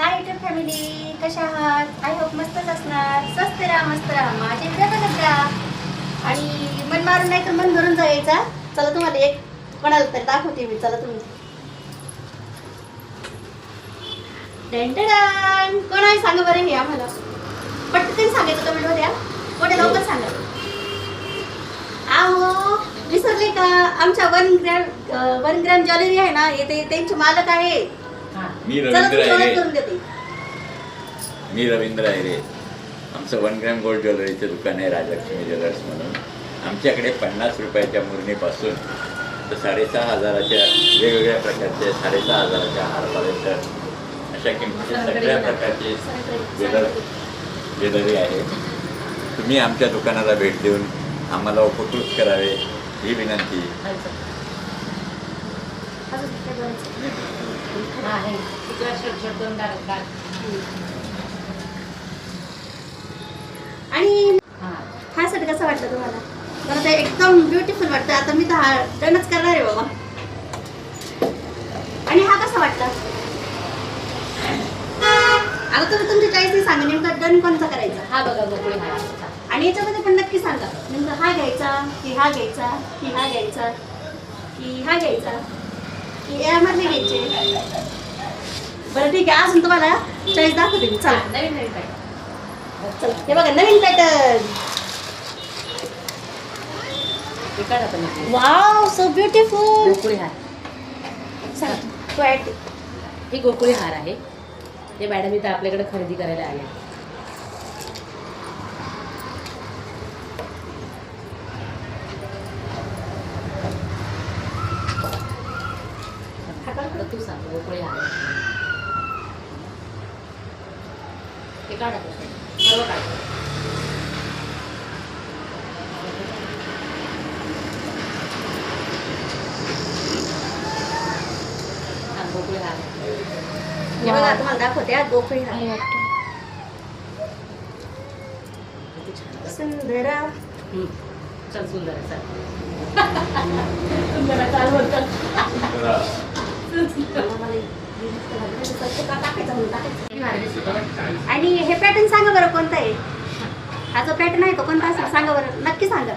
हाय YouTube family, कशा आहात? I hope मस्तच असणार. स्वस्त राहा, मस्त राहा, माझे बघत राहा आणि मन मारून नाही तर मन भरून जायचा. चला तुम्हाला एक कोणाला तरी दाखवते मी. चला तुम्ही डेंटडान कोण आहे सांगा बरं. हे आम्हाला पटकन सांगायचं कमेंटमध्ये. कोणत्या लवकर सांगा. आहो विसरले का? आमच्या 1 ग्रॅम ज्वेलरी आहे ना, येते त्यांचे मालक आहे. मी चला रवींद्र तुम्ही ओळख आहे. करून देते. मी रवींद्र आहे. आमचं 1 ग्रॅम गोल्ड ज्वेलरीचं दुकान आहे, राजलक्ष्मी ज्वेलर्स म्हणून. आमच्याकडे 50 रुपयाच्या मुरणीपासून तर 6,500च्या वेगवेगळ्या प्रकारचे 6,500च्या हारपर्यंत अशा किमतीच्या सगळ्या प्रकारचे ज्वेलरी आहे. तुम्ही आमच्या दुकानाला भेट देऊन आम्हाला उपकृत करावे ही विनंती. आणि हा सेट कसा वाटलं तुम्हाला? मला ते एकदम ब्युटिफुल वाटतं. आता मी तर हा डनच करणार आहे बाबा. आणि हा कसा वाटला? आता तुम्ही तुमची चॉईस सांगा, नेमका डन कोणता करायचा. हा बघा गोकुळी हा. आणि याच्यामध्ये पण नक्की सांगा, नेमका हा घ्यायचा की हा घ्यायचा की हा घ्यायचा की हा घ्यायचा की यामधले घ्यायचे. बरं ठीक आहे, अजून तुम्हाला चॉईस दाखवते मी. चला नवीन नवीन पॅटर्न. चला हे बघा नवीन पॅटर्न. हे काढा तुम्ही. Wow so beautiful. गोकुळी हार. ही गोकुळी हार आहे. हे मॅडम इथं आपल्याकडे खरेदी करायला आले. तू सांग गोकुळी हार. हे काढा सर्व काढा. गोकुळी हार. हे बघा तुम्हाला दाखवते हा गोखळी हा. किती छान. सुंदरा. चल सुंदर आहे चल. सुंदर आहे, चाल बोलतात. आणि हे पॅटर्न सांगा बरं कोणता आहे. हा जो पॅटर्न आहे तो कोणता असेल सांगा बरं, नक्की सांगा.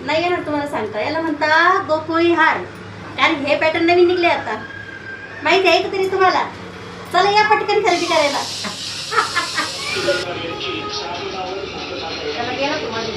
नाही येणार तुम्हाला सांगता. याला म्हणता गोकुळी हार, कारण हे पॅटर्न नवीन निघले आता. माहिती आहे का तरी तुम्हाला? चला या पटकन खरेदी करायला. चला गेला तुम्हाला.